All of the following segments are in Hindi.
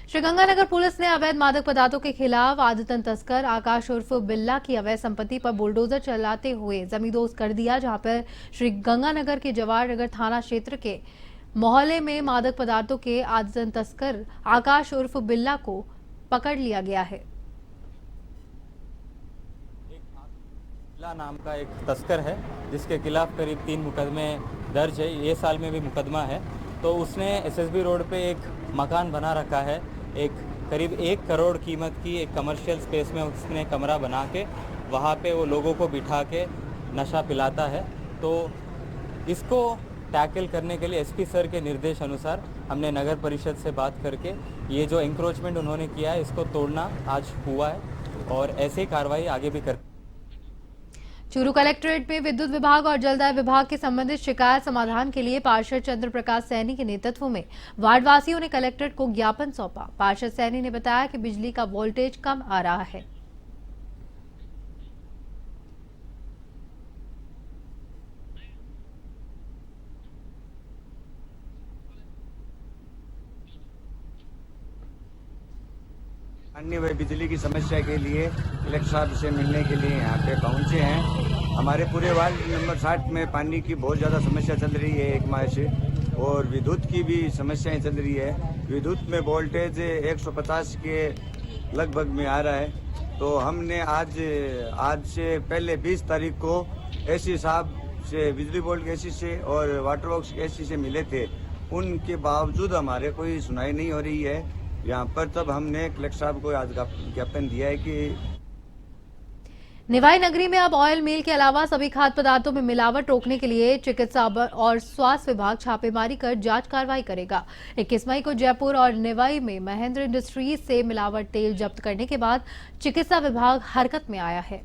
श्रीगंगानगर पुलिस ने अवैध मादक पदार्थों के खिलाफ आदतन तस्कर आकाश उर्फ बिल्ला की अवैध संपत्ति पर बुलडोजर चलाते हुए जमींदोज कर दिया, जहां पर श्रीगंगानगर के जवाहर नगर थाना क्षेत्र के मोहल्ले में मादक पदार्थों के आदतन तस्कर आकाश उर्फ बिल्ला को पकड़ लिया गया है। बिल्ला नाम का एक तस्कर है जिसके खिलाफ करीब 3 मुकदमे दर्ज है। ये साल में भी मुकदमा है। तो उसने एसएसबी रोड पे एक मकान बना रखा है। एक करीब 1 करोड़ कीमत की एक कमर्शियल स्पेस में उसने कमरा बना के वहाँ पे वो लोगों को बिठा के नशा पिलाता है। तो इसको टैकल करने के लिए एसपी सर के निर्देश अनुसार हमने नगर परिषद से बात करके ये जो इंक्रोचमेंट उन्होंने किया है इसको तोड़ना आज हुआ है और ऐसे ही कार्रवाई आगे भी कर। चूरू कलेक्ट्रेट में विद्युत विभाग और जलदाय विभाग के संबंधित शिकायत समाधान के लिए पार्षद चंद्र प्रकाश सैनी के नेतृत्व में वार्डवासियों ने कलेक्ट्रेट को ज्ञापन सौंपा। पार्षद सैनी ने बताया कि बिजली का वोल्टेज कम आ रहा है। अन्य व बिजली की समस्या के लिए कलेक्टर साहब से मिलने के लिए यहाँ पे पहुँचे हैं। हमारे पूरे वार्ड नंबर 60 में पानी की बहुत ज़्यादा समस्या चल रही है 1 माह से, और विद्युत की भी समस्याएं चल रही है। विद्युत में वोल्टेज 150 के लगभग में आ रहा है। तो हमने आज से पहले 20 तारीख को एसी साहब से, बिजली बोर्ड के एसी से और वाटर वर्क्स के एसी से मिले थे। उनके बावजूद हमारे कोई सुनाई नहीं हो रही है यहाँ पर। तब हमने कलेक्टर साहब को आज ज्ञापन दिया है कि निवाई नगरी में अब ऑयल मिल के अलावा सभी खाद्य पदार्थों में मिलावट रोकने के लिए चिकित्सा और स्वास्थ्य विभाग छापेमारी कर जांच कार्रवाई करेगा। 21 मई को जयपुर और निवाई में महेंद्र इंडस्ट्रीज से मिलावट तेल जब्त करने के बाद चिकित्सा विभाग हरकत में आया है।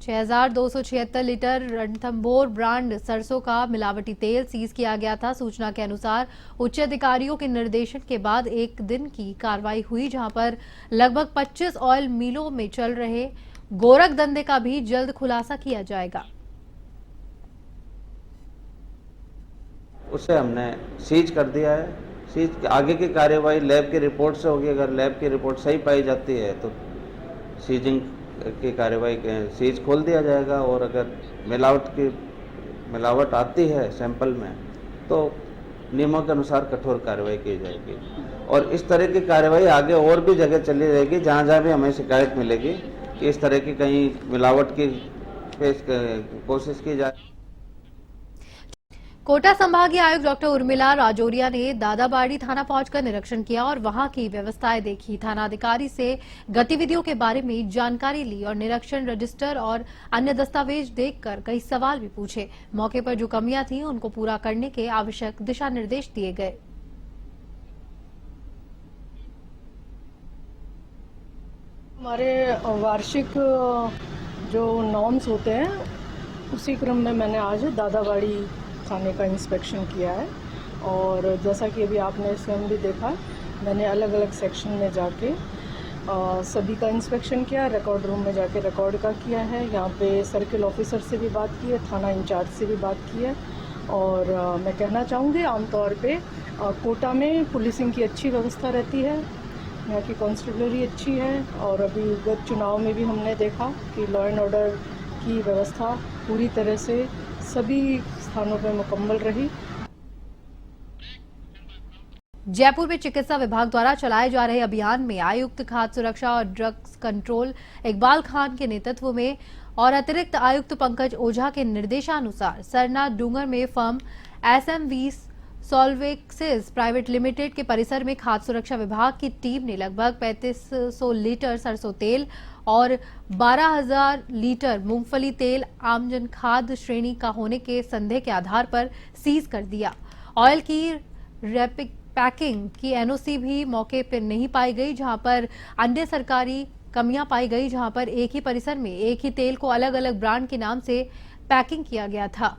छह 6,276 लीटर रणथंभौर ब्रांड सरसों का मिलावटी तेल सीज किया गया था। सूचना के अनुसार उच्च अधिकारियों के निर्देशन के बाद एक दिन की कार्रवाई हुई, जहां पर लगभग 25 ऑयल मिलों में चल रहे गोरख धंधे का भी जल्द खुलासा किया जाएगा। उसे हमने सीज कर दिया है। सीज आगे की कार्यवाही लैब की रिपोर्ट से होगी। अगर लैब की रिपोर्ट सही पाई जाती है तो सीजिंग की कार्यवाही सीज खोल दिया जाएगा, और अगर मिलावट आती है सैंपल में तो नियमों के अनुसार कठोर कार्रवाई की जाएगी। और इस तरह की कार्रवाई आगे और भी जगह चली रहेगी जहाँ जहाँ भी हमें शिकायत मिलेगी कि इस तरह की कहीं मिलावट की कोशिश की जाए। कोटा संभागीय आयुक्त डॉक्टर उर्मिला राजौरिया ने दादाबाड़ी थाना पहुंचकर निरीक्षण किया और वहां की व्यवस्थाएं देखी। थानाधिकारी से गतिविधियों के बारे में जानकारी ली और निरीक्षण रजिस्टर और अन्य दस्तावेज देखकर कई सवाल भी पूछे। मौके पर जो कमियां थीं उनको पूरा करने के आवश्यक दिशा निर्देश दिए गए। हमारे वार्षिक जो नॉर्म्स होते हैं उसी क्रम में मैंने आज दादाबाड़ी थाने का इंस्पेक्शन किया है। और जैसा कि अभी आपने स्वयं भी देखा, मैंने अलग अलग सेक्शन में जाके सभी का इंस्पेक्शन किया। रिकॉर्ड रूम में जाके रिकॉर्ड का किया है। यहाँ पे सर्किल ऑफिसर से भी बात की है, थाना इंचार्ज से भी बात की है। और मैं कहना चाहूँगी आमतौर पे कोटा में पुलिसिंग की अच्छी व्यवस्था रहती है, यहाँ की कॉन्स्टेबलरी अच्छी है। और अभी गत चुनाव में भी हमने देखा कि लॉ एंड ऑर्डर की व्यवस्था पूरी तरह से सभी स्थानों पर मुकम्मल रही। जयपुर में चिकित्सा विभाग द्वारा चलाए जा रहे अभियान में आयुक्त खाद्य सुरक्षा और ड्रग्स कंट्रोल इकबाल खान के नेतृत्व में और अतिरिक्त आयुक्त पंकज ओझा के निर्देशानुसार सरना डूंगर में फर्म एसएमवी सॉल्वेक्सिस प्राइवेट लिमिटेड के परिसर में खाद्य सुरक्षा विभाग की टीम ने लगभग 3500 लीटर सरसों तेल और 12,000 लीटर मूंगफली तेल आमजन खाद्य श्रेणी का होने के संदेह के आधार पर सीज कर दिया। ऑयल की रैपिड पैकिंग की एनओसी भी मौके पर नहीं पाई गई, जहां पर अन्य सरकारी कमियां पाई गई, जहां पर एक ही परिसर में एक ही तेल को अलग अलग ब्रांड के नाम से पैकिंग किया गया था।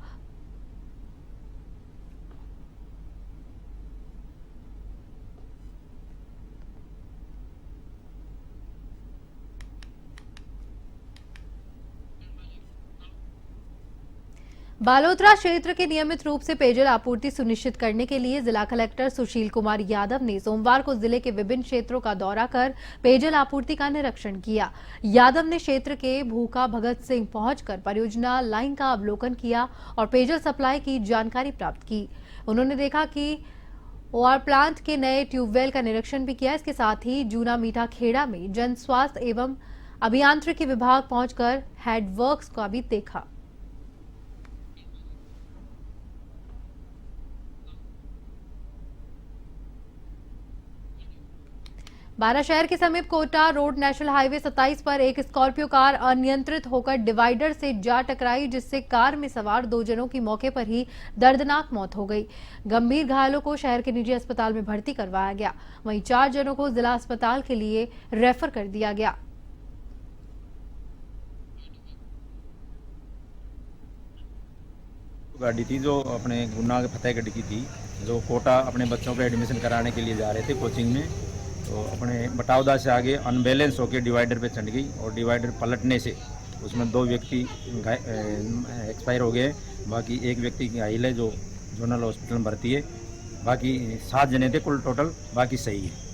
बालोतरा क्षेत्र के नियमित रूप से पेयजल आपूर्ति सुनिश्चित करने के लिए जिला कलेक्टर सुशील कुमार यादव ने सोमवार को जिले के विभिन्न क्षेत्रों का दौरा कर पेयजल आपूर्ति का निरीक्षण किया। यादव ने क्षेत्र के भूखा भगत सिंह पहुंचकर परियोजना लाइन का अवलोकन किया और पेयजल सप्लाई की जानकारी प्राप्त की। उन्होंने देखा कि ओआर प्लांट के नए ट्यूबवेल का निरीक्षण भी किया। इसके साथ ही जूना मीठा खेड़ा में जन स्वास्थ्य एवं अभियांत्रिकी विभाग पहुंचकर हेडवर्क्स का भी देखा। बारा शहर के समीप कोटा रोड नेशनल हाईवे 27 पर एक स्कॉर्पियो कार अनियंत्रित होकर डिवाइडर से जा टकराई, जिससे कार में सवार 2 जनों की मौके पर ही दर्दनाक मौत हो गई। गंभीर घायलों को शहर के निजी अस्पताल में भर्ती करवाया गया। वहीं 4 जनों को जिला अस्पताल के लिए रेफर कर दिया गया। गाड़ी थी जो अपने गुना के फतेहगढ़ की थी, जो कोटा अपने बच्चों को एडमिशन कराने के लिए जा रहे थे कोचिंग में, तो अपने बटावदा से आगे अनबैलेंस होकर डिवाइडर पे चढ़ गई और डिवाइडर पलटने से उसमें 2 व्यक्ति एक्सपायर हो गए। बाकी 1 व्यक्ति घायल है जो जोनल हॉस्पिटल में भर्ती है। बाकी 7 जने थे कुल टोटल, बाकी सही है।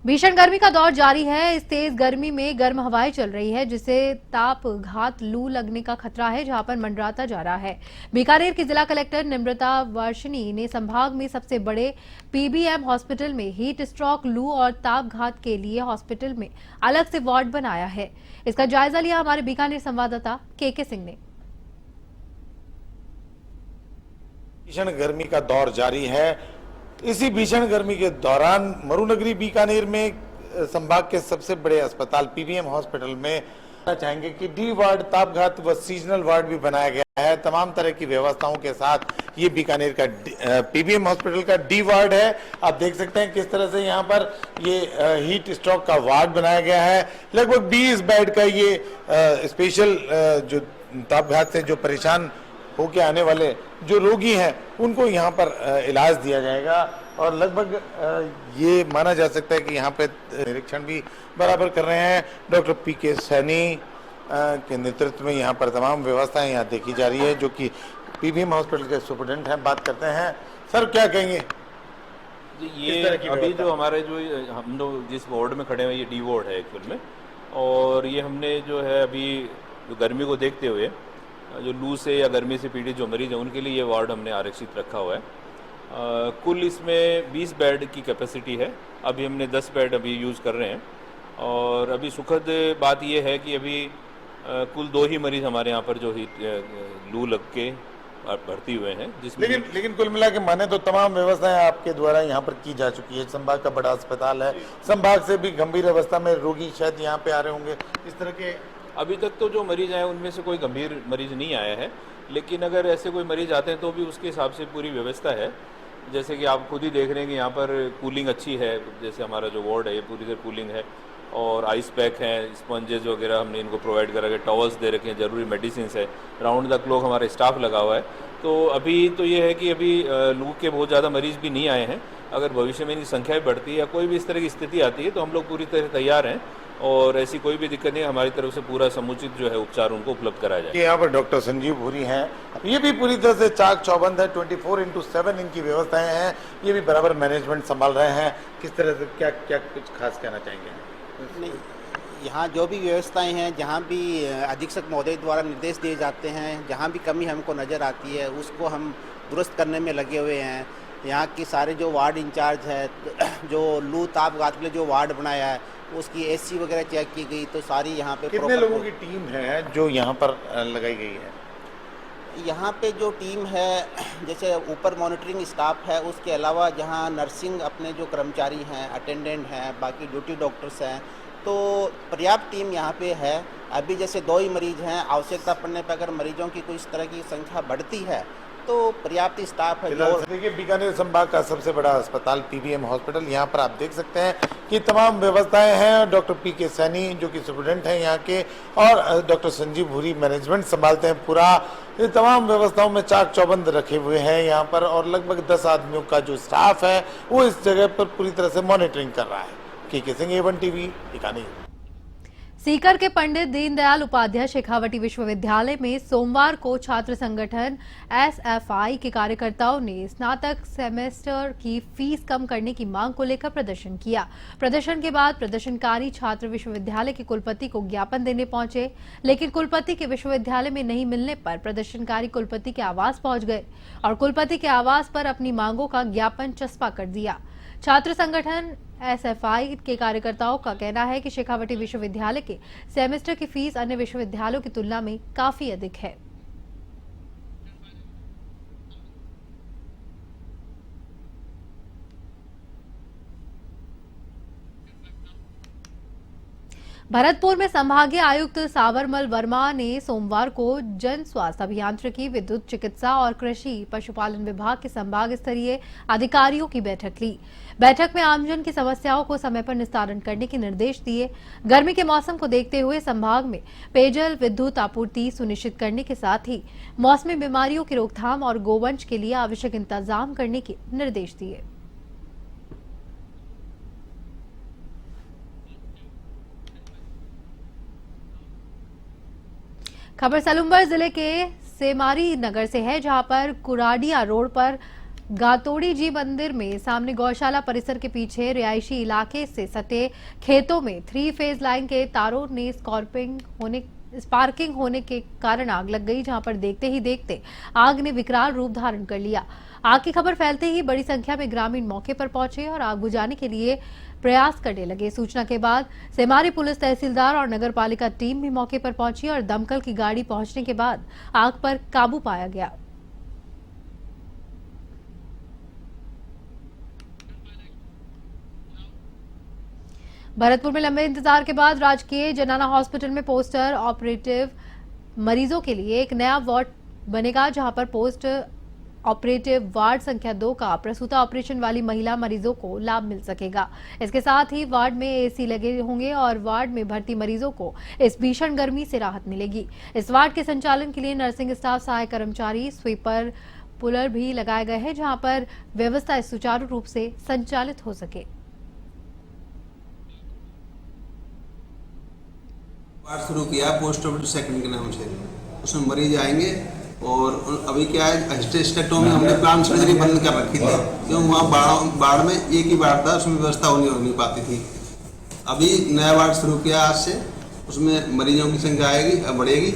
भीषण गर्मी का दौर जारी है। इस तेज गर्मी में गर्म हवाएं चल रही है, जिससे ताप घात लू लगने का खतरा है, जहां पर मंडराता जा रहा है। बीकानेर की जिला कलेक्टर निमृता वर्षिनी ने संभाग में सबसे बड़े पीबीएम हॉस्पिटल में हीट स्ट्रोक, लू और ताप घात के लिए हॉस्पिटल में अलग से वार्ड बनाया है। इसका जायजा लिया हमारे बीकानेर संवाददाता के सिंह ने। भीषण गर्मी का दौर जारी है। इसी भीषण गर्मी के दौरान मरुनगरी बीकानेर में संभाग के सबसे बड़े अस्पताल पीबीएम हॉस्पिटल में चाहेंगे कि डी वार्ड, तापघात व सीजनल वार्ड भी बनाया गया है। तमाम तरह की व्यवस्थाओं के साथ ये बीकानेर का पीबीएम हॉस्पिटल का डी वार्ड है। आप देख सकते हैं किस तरह से यहाँ पर ये हीट स्ट्रोक का वार्ड बनाया गया है। लगभग 20 बेड का ये स्पेशल जो तापघात से जो परेशान होके आने वाले जो रोगी हैं उनको यहाँ पर इलाज दिया जाएगा। और लगभग ये माना जा सकता है कि यहाँ पे निरीक्षण भी बराबर कर रहे हैं। डॉक्टर पीके सैनी के नेतृत्व में यहाँ पर तमाम व्यवस्थाएं यहाँ देखी जा रही है, जो कि पीबीएम हॉस्पिटल के सुपरिटेंडेंट हैं। बात करते हैं, सर क्या कहेंगे? ये अभी जो हमारे जो हम लोग जिस वार्ड में खड़े हैं ये डी वार्ड है एक्चुअल में, और ये हमने जो है अभी जो गर्मी को देखते हुए जो लू से या गर्मी से पीड़ित जो मरीज हैं उनके लिए ये वार्ड हमने आरक्षित रखा हुआ है। कुल इसमें 20 बेड की कैपेसिटी है। अभी हमने 10 बेड अभी यूज़ कर रहे हैं। और अभी सुखद बात ये है कि अभी कुल 2 ही मरीज हमारे यहाँ पर जो ही लू लग के भर्ती हुए हैं। जिसमें लेकिन कुल मिला के माने तो तमाम व्यवस्थाएं आपके द्वारा यहाँ पर की जा चुकी है। संभाग का बड़ा अस्पताल है, संभाग से भी गंभीर अवस्था में रोगी शायद यहाँ पे आ रहे होंगे। इस तरह के अभी तक तो जो मरीज आए उनमें से कोई गंभीर मरीज नहीं आया है, लेकिन अगर ऐसे कोई मरीज आते हैं तो भी उसके हिसाब से पूरी व्यवस्था है। जैसे कि आप खुद ही देख रहे हैं कि यहाँ पर कूलिंग अच्छी है। जैसे हमारा जो वार्ड है ये पूरी तरह कूलिंग है, और आइस पैक हैं, स्पंजेस वगैरह हमने इनको प्रोवाइड करा के, टॉवल्स दे रखे हैं, ज़रूरी मेडिसिन है, राउंड द क्लॉक हमारा स्टाफ लगा हुआ है। तो अभी तो ये है कि अभी लू के बहुत ज़्यादा मरीज भी नहीं आए हैं। अगर भविष्य में इनकी संख्या बढ़ती है या कोई भी इस तरह की स्थिति आती है तो हम लोग पूरी तरह तैयार हैं, और ऐसी कोई भी दिक्कत नहीं, हमारी तरफ से पूरा समुचित जो है उपचार उनको उपलब्ध कराया जाए। यहाँ पर डॉक्टर संजीव भूरी हैं, ये भी पूरी तरह से चाक चौबंद है। 24/7 इनकी व्यवस्थाएं हैं। ये भी बराबर मैनेजमेंट संभाल रहे हैं। किस तरह से क्या क्या कुछ खास कहना चाहेंगे? नहीं, यहाँ जो भी व्यवस्थाएं हैं, जहाँ भी अधीक्षक महोदय द्वारा निर्देश दिए जाते हैं, जहाँ भी कमी हमको नज़र आती है उसको हम दुरुस्त करने में लगे हुए हैं। यहाँ की सारे जो वार्ड इंचार्ज है, जो लू ताप घात के लिए जो वार्ड बनाया है उसकी एसी वगैरह चेक की गई, तो सारी यहाँ पे कितने लोगों की टीम है जो यहाँ पर लगाई गई है? यहाँ पे जो टीम है, जैसे ऊपर मॉनिटरिंग स्टाफ है, उसके अलावा जहाँ नर्सिंग अपने जो कर्मचारी हैं, अटेंडेंट हैं, बाकी ड्यूटी डॉक्टर्स हैं, तो पर्याप्त टीम यहाँ पे है। अभी जैसे 2 ही मरीज हैं, आवश्यकता पड़ने पर अगर मरीजों की कोई इस तरह की संख्या बढ़ती है तो पर्याप्त स्टाफ है। देखिए, बीकानेर संभाग का सबसे बड़ा अस्पताल पीबीएम हॉस्पिटल, यहाँ पर आप देख सकते हैं कि तमाम व्यवस्थाएं हैं। डॉक्टर पीके सैनी जो कि सुपरिटेंडेंट हैं यहाँ के, और डॉक्टर संजीव भूरी मैनेजमेंट संभालते हैं पूरा। ये तमाम व्यवस्थाओं में चाक चौबंद रखे हुए हैं यहाँ पर, और लगभग 10 आदमियों का जो स्टाफ है वो इस जगह पर पूरी तरह से मॉनिटरिंग कर रहा है। के सिंह, A1 TV, बीकानेर। सीकर के पंडित दीनदयाल उपाध्याय शेखावटी विश्वविद्यालय में सोमवार को छात्र संगठन एसएफआई के कार्यकर्ताओं ने स्नातक सेमेस्टर की फीस कम करने की मांग को लेकर प्रदर्शन किया। प्रदर्शन के बाद प्रदर्शनकारी छात्र विश्वविद्यालय के कुलपति को ज्ञापन देने पहुंचे, लेकिन कुलपति के विश्वविद्यालय में नहीं मिलने पर प्रदर्शनकारी कुलपति के आवास पहुंच गए और कुलपति के आवास पर अपनी मांगों का ज्ञापन चस्पा कर दिया। छात्र संगठन एसएफआई के कार्यकर्ताओं का कहना है कि शेखावटी विश्वविद्यालय के सेमेस्टर की फीस अन्य विश्वविद्यालयों की तुलना में काफी अधिक है। भरतपुर में संभागीय आयुक्त सावरमल वर्मा ने सोमवार को जन स्वास्थ्य अभियांत्रिकी, विद्युत चिकित्सा और कृषि पशुपालन विभाग के संभाग स्तरीय अधिकारियों की बैठक ली। बैठक में आमजन की समस्याओं को समय पर निस्तारण करने के निर्देश दिए। गर्मी के मौसम को देखते हुए संभाग में पेयजल विद्युत आपूर्ति सुनिश्चित करने के साथ ही मौसमी बीमारियों की रोकथाम और गोवंश के लिए आवश्यक इंतजाम करने के निर्देश दिए। खबर सलूम्बर जिले के सेमारी नगर से है, जहां पर कुराडिया रोड पर गातोड़ी जी मंदिर में सामने गौशाला परिसर के पीछे रिहायशी इलाके से सटे खेतों में 3 फेज लाइन के तारों ने स्पार्किंग होने के कारण आग लग गई, जहां पर देखते ही देखते आग ने विकराल रूप धारण कर लिया। आग की खबर फैलते ही बड़ी संख्या में ग्रामीण मौके पर पहुंचे और आग बुझाने के लिए प्रयास करने लगे। सूचना के बाद सेमारी पुलिस तहसीलदार और नगर पालिका टीम भी मौके पर पहुंची और दमकल की गाड़ी पहुंचने के बाद आग पर काबू पाया गया। भरतपुर में लंबे इंतजार के बाद राजकीय जनाना हॉस्पिटल में पोस्टर ऑपरेटिव मरीजों के लिए एक नया वार्ड बनेगा, जहां पर पोस्ट ऑपरेटिव वार्ड संख्या 2 का प्रसूता ऑपरेशन वाली महिला मरीजों को लाभ मिल सकेगा। इसके साथ ही वार्ड में एसी लगे होंगे और वार्ड में भर्ती मरीजों को इस भीषण गर्मी से राहत मिलेगी। इस वार्ड के संचालन के लिए नर्सिंग स्टाफ, सहायक कर्मचारी, स्वीपर, पुलर भी लगाए गए हैं, जहां पर व्यवस्था सुचारू रूप से संचालित हो सके। वार्ड शुरू किया पोस्ट ऑपरेटिव सेकंड के नाम से, उसमें मरीज आएंगे और अभी क्या है हिस्टेरेक्टोमी हमने प्लान सर्जरी बंद कर रखी थी, क्यों वहाँ वार्ड में एक ही वार्ड था, उसमें व्यवस्था हो नहीं पाती थी। अभी नया वार्ड शुरू किया आज से, उसमें मरीजों की संख्या आएगी, बढ़ेगी।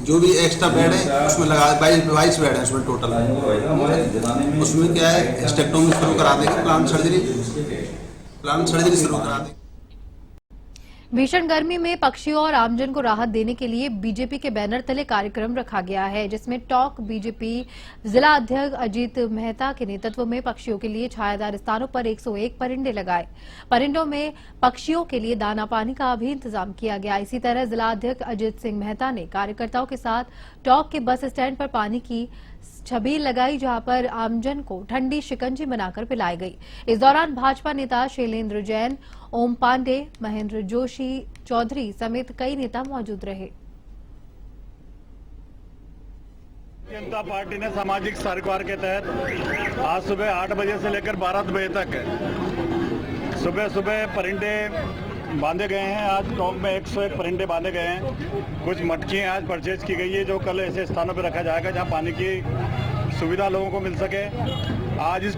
जो भी एक्स्ट्रा बेड है उसमें लगा 22 बेड है उसमें टोटल। उसमें क्या है हिस्टेरेक्टोमी शुरू करा देंगे, प्लान सर्जरी शुरू करा देंगे। भीषण गर्मी में पक्षियों और आमजन को राहत देने के लिए बीजेपी के बैनर तले कार्यक्रम रखा गया है, जिसमें टॉक बीजेपी जिला अध्यक्ष अजीत मेहता के नेतृत्व में पक्षियों के लिए छायादार स्थानों पर 101 परिंदे लगाए। परिंदों में पक्षियों के लिए दाना पानी का भी इंतजाम किया गया। इसी तरह जिला अध्यक्ष अजीत सिंह मेहता ने कार्यकर्ताओं के साथ टॉक के बस स्टैंड पर पानी की छबील लगाई, जहां पर आमजन को ठंडी शिकंजी बनाकर पिलाई गई। इस दौरान भाजपा नेता शैलेंद्र जैन, ओम पांडे, महेंद्र जोशी चौधरी समेत कई नेता मौजूद रहे। जनता पार्टी ने सामाजिक सरकार के तहत आज सुबह 8 बजे से लेकर 12 बजे तक सुबह सुबह परिंदे बांधे गए हैं। आज टॉप में 101 परिंदे बांधे गए हैं। कुछ मटकियाँ आज परचेज की गई है, जो कल ऐसे स्थानों पर रखा जाएगा जहां पानी की सुविधा लोगों को मिल सके। आज इस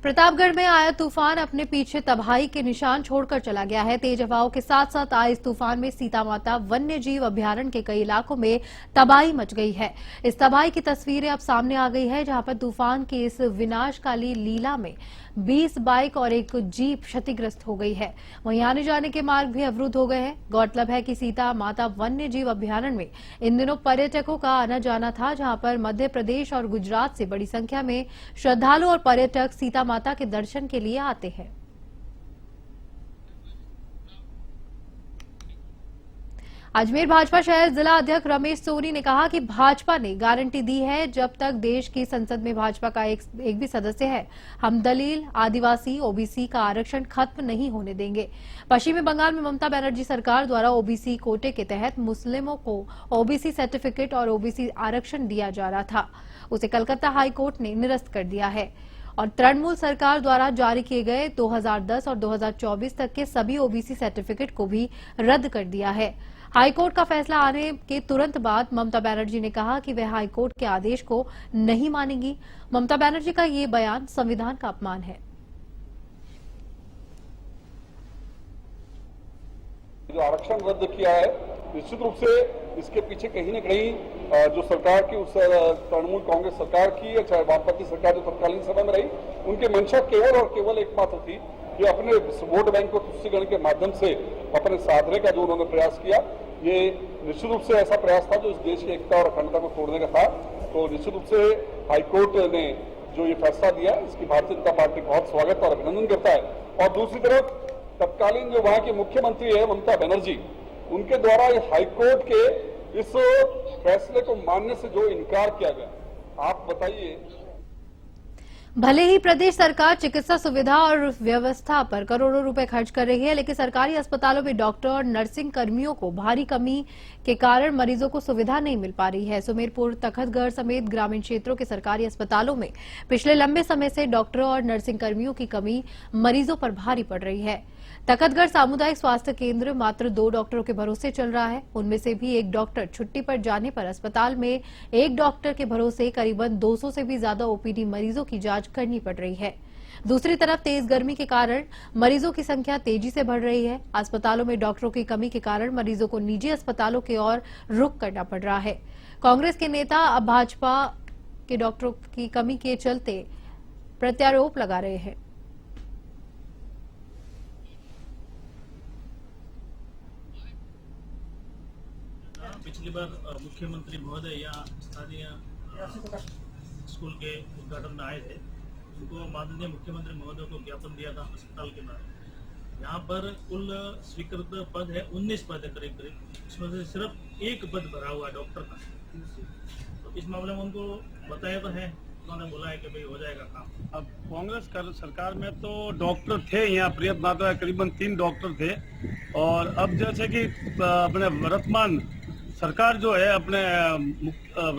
प्रतापगढ़ में आया तूफान अपने पीछे तबाही के निशान छोड़कर चला गया है। तेज हवाओं के साथ साथ आए इस तूफान में सीता माता वन्य जीव अभ्यारण्य के कई इलाकों में तबाही मच गई है। इस तबाही की तस्वीरें अब सामने आ गई है, जहां पर तूफान की इस विनाशकाली लीला में 20 बाइक और एक जीप क्षतिग्रस्त हो गई है। वहीं आने जाने के मार्ग भी अवरुद्ध हो गए हैं। गौरतलब है कि सीता माता वन्य जीव अभ्यारण्य में इन दिनों पर्यटकों का आना जाना था, जहां पर मध्य प्रदेश और गुजरात से बड़ी संख्या में श्रद्धालु और पर्यटक सीता माता के दर्शन के लिए आते हैं। अजमेर भाजपा शहर जिला अध्यक्ष रमेश सोनी ने कहा कि भाजपा ने गारंटी दी है, जब तक देश की संसद में भाजपा का एक भी सदस्य है, हम दलित, आदिवासी, ओबीसी का आरक्षण खत्म नहीं होने देंगे। पश्चिमी बंगाल में ममता बनर्जी सरकार द्वारा ओबीसी कोटे के तहत मुस्लिमों को ओबीसी सर्टिफिकेट और ओबीसी आरक्षण दिया जा रहा था, उसे कलकत्ता हाईकोर्ट ने निरस्त कर दिया है और तृणमूल सरकार द्वारा जारी किए गए 2010 और 2024 तक के सभी ओबीसी सर्टिफिकेट को भी रद्द कर दिया है। हाईकोर्ट का फैसला आने के तुरंत बाद ममता बनर्जी ने कहा कि वह हाईकोर्ट के आदेश को नहीं मानेंगी। ममता बनर्जी का ये बयान संविधान का अपमान है। जो आरक्षण रद्द किया है, निश्चित रूप से इसके पीछे कहीं न कहीं जो सरकार की, उस तृणमूल कांग्रेस सरकार की या चाहे वामपंथी सरकार जो तत्कालीन समय में रही, उनकी मंशा केवल और केवल एकमात्र थी कि अपने वोट बैंक को तुष्टिकरण के माध्यम से अपने साधने का जो उन्होंने प्रयास किया, ये निश्चित रूप से ऐसा प्रयास था जो इस देश की एकता और अखंडता को तोड़ने का था। तो निश्चित रूप से हाईकोर्ट ने जो ये फैसला दिया, इसकी भारतीय जनता पार्टी बहुत स्वागत और अभिनंदन करता है। और दूसरी तरफ तत्कालीन जो वहां के मुख्यमंत्री है ममता बनर्जी, उनके द्वारा हाईकोर्ट के इस फैसले को मानने से जो इनकार किया गया, आप बताइए। भले ही प्रदेश सरकार चिकित्सा सुविधा और व्यवस्था पर करोड़ों रुपए खर्च कर रही है, लेकिन सरकारी अस्पतालों में डॉक्टर और नर्सिंग कर्मियों को भारी कमी के कारण मरीजों को सुविधा नहीं मिल पा रही है। सुमेरपुर, तखतगढ़ समेत ग्रामीण क्षेत्रों के सरकारी अस्पतालों में पिछले लंबे समय से डॉक्टरों और नर्सिंग कर्मियों की कमी मरीजों पर भारी पड़ रही है। तखतगढ़ सामुदायिक स्वास्थ्य केंद्र मात्र 2 डॉक्टरों के भरोसे चल रहा है। उनमें से भी एक डॉक्टर छुट्टी पर जाने पर अस्पताल में एक डॉक्टर के भरोसे करीबन 200 से भी ज्यादा ओपीडी मरीजों की जांच करनी पड़ रही है। दूसरी तरफ तेज गर्मी के कारण मरीजों की संख्या तेजी से बढ़ रही है। अस्पतालों में डॉक्टरों की कमी के कारण मरीजों को निजी अस्पतालों की ओर रुख करना पड़ रहा है। कांग्रेस के नेता अब भाजपा के डॉक्टरों की कमी के चलते प्रत्यारोप लगा रहे हैं। पिछली बार मुख्यमंत्री महोदय यहाँ स्थानीय स्कूल के उद्घाटन में आए थे। उनको माननीय मुख्यमंत्री महोदय को ज्ञापन दिया था अस्पताल के बारे। यहाँ पर कुल स्वीकृत पद है 19 पद है करीब करीब, इसमें से सिर्फ एक पद भरा हुआ डॉक्टर का। तो इस मामले में उनको बताया तो है, उन्होंने बोला है कि भाई हो जाएगा काम। अब कांग्रेस सरकार में तो डॉक्टर थे यहाँ पर्याप्त मात्रा में, करीबन 3 डॉक्टर थे। और अब जैसे कि अपने वर्तमान सरकार जो है, अपने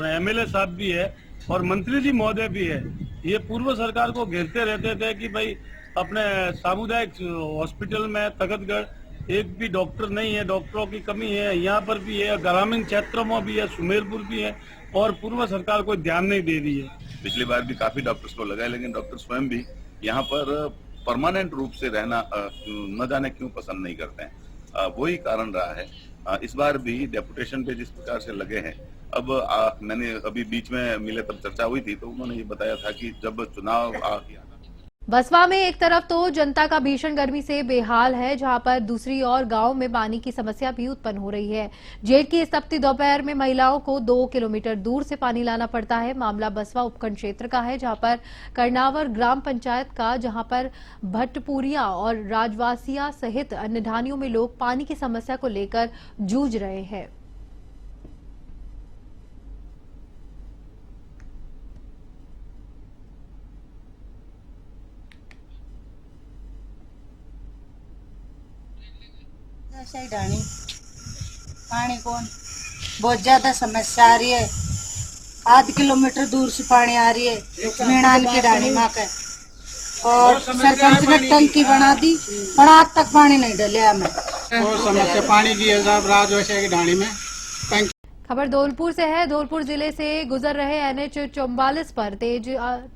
एमएलए साहब भी है और मंत्री जी महोदय भी है, ये पूर्व सरकार को घेरते रहते थे कि भाई अपने सामुदायिक हॉस्पिटल में तखतगढ़ एक भी डॉक्टर नहीं है, डॉक्टरों की कमी है, यहाँ पर भी है, ग्रामीण क्षेत्रों में भी है, सुमेरपुर भी है, और पूर्व सरकार कोई ध्यान नहीं दे रही है। पिछली बार भी काफी डॉक्टर्स को लगाए, लेकिन डॉक्टर स्वयं भी यहाँ पर परमानेंट रूप से रहना न जाने क्यों पसंद नहीं करते हैं। वही कारण रहा है। इस बार भी डेपुटेशन पे जिस प्रकार से लगे हैं, अब मैंने अभी बीच में मिले तब चर्चा हुई थी, तो उन्होंने ये बताया था कि जब चुनाव आ गया। बसवा में एक तरफ तो जनता का भीषण गर्मी से बेहाल है, जहां पर दूसरी ओर गांव में पानी की समस्या भी उत्पन्न हो रही है। जेठ की इस तपती दोपहर में महिलाओं को 2 किलोमीटर दूर से पानी लाना पड़ता है। मामला बसवा उपखंड क्षेत्र का है, जहां पर कर्नावर ग्राम पंचायत का, जहां पर भट्टपुरिया और राजवासिया सहित अन्य ढानियों में लोग पानी की समस्या को लेकर जूझ रहे हैं। ढाणी पानी कौन बहुत ज्यादा समस्या आ रही है। 8 किलोमीटर दूर से पानी आ रही है मीणान की ढाणी माँ के, और सरपंच ने टंकी बना दी, पर आज तक पानी नहीं डले हमें। समस्या पानी की है साहब, राजवैसे की ढाणी में। खबर धौलपुर से है। धौलपुर जिले से गुजर रहे NH 44 पर तेज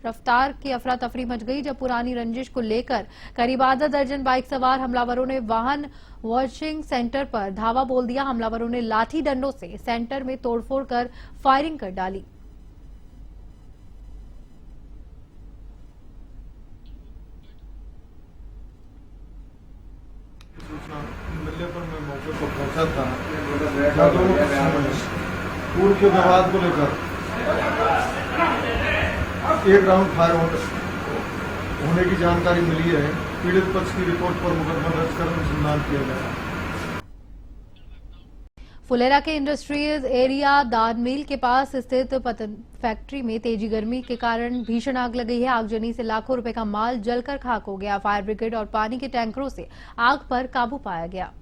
रफ्तार की अफरा तफरी मच गई, जब पुरानी रंजिश को लेकर करीब आधा दर्जन बाइक सवार हमलावरों ने वाहन वॉशिंग सेंटर पर धावा बोल दिया। हमलावरों ने लाठी डंडों से सेंटर में तोड़फोड़ कर फायरिंग कर डाली। सूचना मिलने पर मैं मौके पर पहुंचा था। पूर्व के विवाद को लेकर एक राउंड फायर होने की जानकारी मिली है। पीड़ित पक्ष की रिपोर्ट पर मुकदमा दर्ज कर अनुसंधान किया गया। फुलेरा के इंडस्ट्रीज एरिया दान मिल के पास स्थित पतन फैक्ट्री में तेजी गर्मी के कारण भीषण आग लग गई है। आगजनी से लाखों रुपए का माल जलकर खाक हो गया। फायर ब्रिगेड और पानी के टैंकरों से आग पर काबू पाया गया।